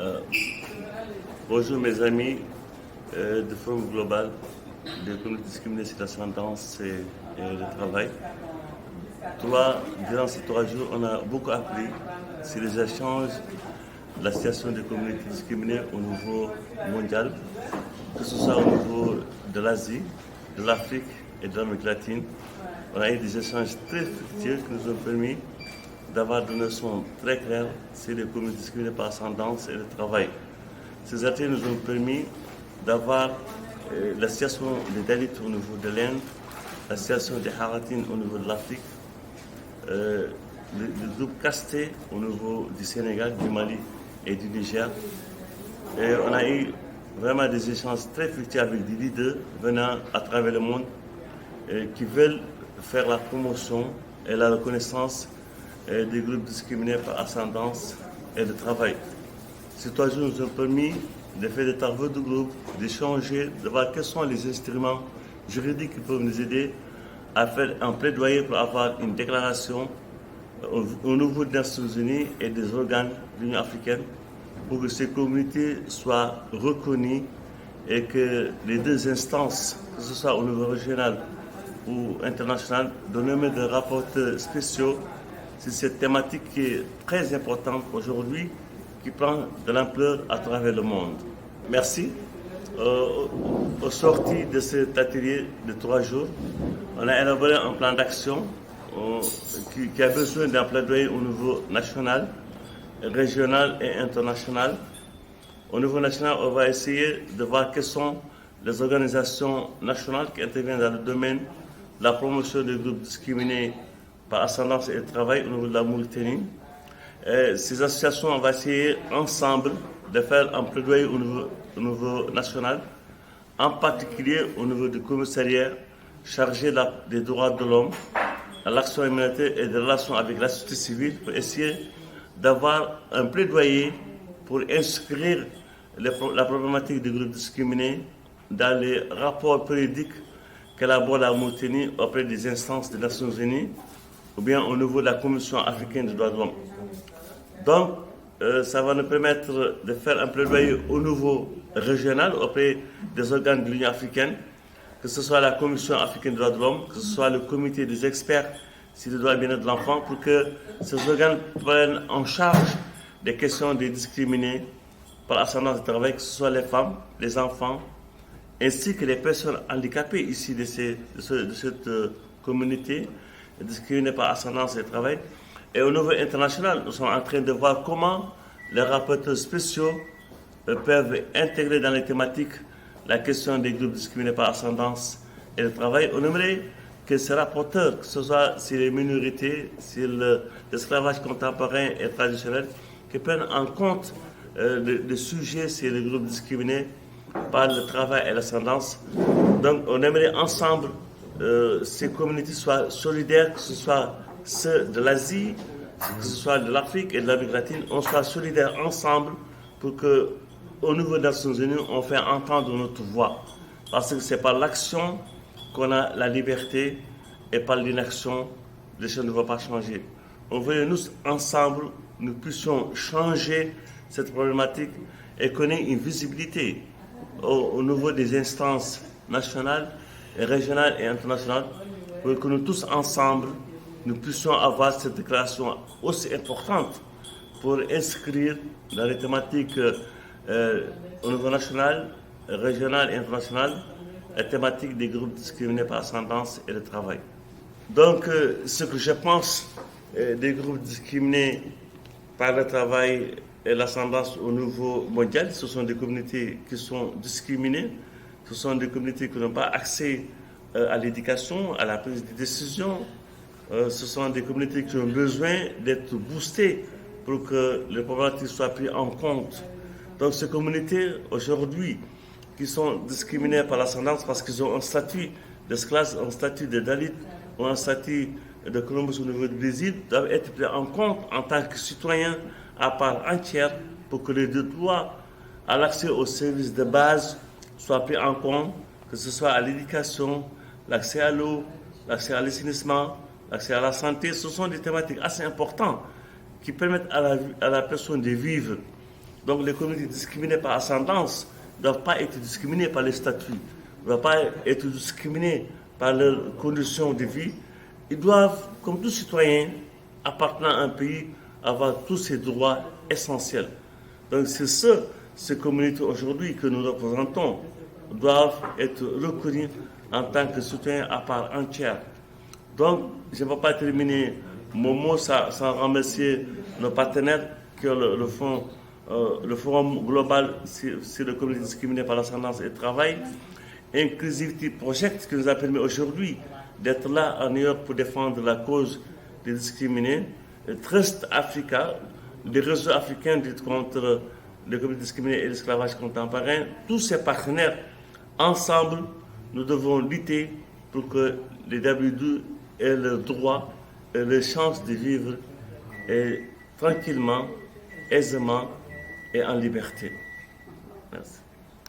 Euh, Bonjour mes amis de Forum Global de communautés discriminées sur l'ascendance et le travail. Durant ces 3 jours, on a beaucoup appris sur les échanges de la situation des communautés discriminées au niveau mondial, que ce soit au niveau de l'Asie, de l'Afrique et de l'Amérique latine. On a eu des échanges très fructueux qui nous ont permis d'avoir des notions très claires sur les communautés discriminées par ascendance et le travail. Ces ateliers nous ont permis d'avoir la situation des Dalits au niveau de l'Inde, la situation des Haratines au niveau de l'Afrique, le groupe Casté au niveau du Sénégal, du Mali et du Niger. Et on a eu vraiment des échanges très fructueux avec des leaders venant à travers le monde qui veulent faire la promotion et la reconnaissance des groupes discriminés par ascendance et de travail. Ces 3 jours nous ont permis de faire des travaux de groupe, d'échanger, de voir quels sont les instruments juridiques qui peuvent nous aider à faire un plaidoyer pour avoir une déclaration au niveau des Nations Unies et des organes de l'Union africaine pour que ces communautés soient reconnues et que les deux instances, que ce soit au niveau régional ou international, donnent des rapporteurs spéciaux sur cette thématique qui est très importante aujourd'hui, qui prend de l'ampleur à travers le monde. Merci. Au sorti de cet atelier de 3 jours, on a élaboré un plan d'action qui a besoin d'un plaidoyer au niveau national, régional et international. Au niveau national, on va essayer de voir quelles sont les organisations nationales qui interviennent dans le domaine de la promotion des groupes discriminés par ascendance et de travail au niveau de la Mauritanie. Ces associations, on va essayer ensemble de faire un plaidoyer au niveau national, en particulier au niveau du commissariat chargé des droits de l'homme, de l'action humanitaire et des relations avec la société civile, pour essayer d'avoir un plaidoyer pour inscrire la problématique des groupes discriminés dans les rapports périodiques qu'élabore la Mauritanie auprès des instances des Nations Unies ou bien au niveau de la Commission africaine des droits de l'homme. Donc, ça va nous permettre de faire un plaidoyer au niveau régional auprès des organes de l'Union africaine, que ce soit la Commission africaine des droits de l'homme, que ce soit le comité des experts sur les droits et bien-être de l'enfant, pour que ces organes prennent en charge des questions des discriminés par ascendance de travail, que ce soit les femmes, les enfants, ainsi que les personnes handicapées ici de cette communauté discriminées par ascendance de travail. Et au niveau international, nous sommes en train de voir comment les rapporteurs spéciaux peuvent intégrer dans les thématiques la question des groupes discriminés par ascendance et de travail. On aimerait que ces rapporteurs, que ce soit sur les minorités, sur l'esclavage contemporain et traditionnel, qui prennent en compte les sujets sur les groupes discriminés par le travail et l'ascendance. Donc on aimerait ensemble ces communautés soient solidaires, que ce soit ceux de l'Asie, que ce soit de l'Afrique et de l'Amérique latine, on soit solidaires ensemble pour que, au niveau des Nations Unies, on fait entendre notre voix. Parce que c'est par l'action qu'on a la liberté et par l'inaction, les choses ne vont pas changer. On veut nous, ensemble, nous puissions changer cette problématique et qu'on ait une visibilité au niveau des instances nationales, régionales et internationales pour que nous tous ensemble, nous puissions avoir cette déclaration aussi importante pour inscrire dans les thématiques au niveau national, régional et international, la thématique des groupes discriminés par ascendance et de travail. Donc, ce que je pense des groupes discriminés par le travail et l'ascendance au niveau mondial, ce sont des communautés qui sont discriminées, ce sont des communautés qui n'ont pas accès à l'éducation, à la prise de décision. Ce sont des communautés qui ont besoin d'être boostées pour que les problématiques soient prises en compte. Donc ces communautés, aujourd'hui, qui sont discriminées par l'ascendance parce qu'ils ont un statut d'esclave, un statut de Dalit ou un statut de Columbus au niveau du Brésil, doivent être pris en compte en tant que citoyens à part entière pour que les droits à l'accès aux services de base soient pris en compte, que ce soit à l'éducation, l'accès à l'eau, l'accès à l'assainissement, l'accès à la santé. Ce sont des thématiques assez importantes qui permettent à la personne de vivre Donc les communautés discriminées par ascendance ne doivent pas être discriminées par les statuts, ne doivent pas être discriminées par leurs conditions de vie. Ils doivent, comme tout citoyen appartenant à un pays, avoir tous ces droits essentiels. Donc c'est ces communautés aujourd'hui que nous représentons doivent être reconnues en tant que citoyens à part entière. Donc je ne vais pas terminer mon mot sans remercier nos partenaires que le Forum global sur les communautés discriminées par l'ascendance et le travail, Inclusivity Project, qui nous a permis aujourd'hui d'être là à New York pour défendre la cause des discriminés, Trust Africa, le réseau africain de lutte contre les communautés discriminées et l'esclavage contemporain, tous ces partenaires, ensemble, nous devons lutter pour que les WD aient le droit et les chances de vivre tranquillement, aisément et en liberté. Merci.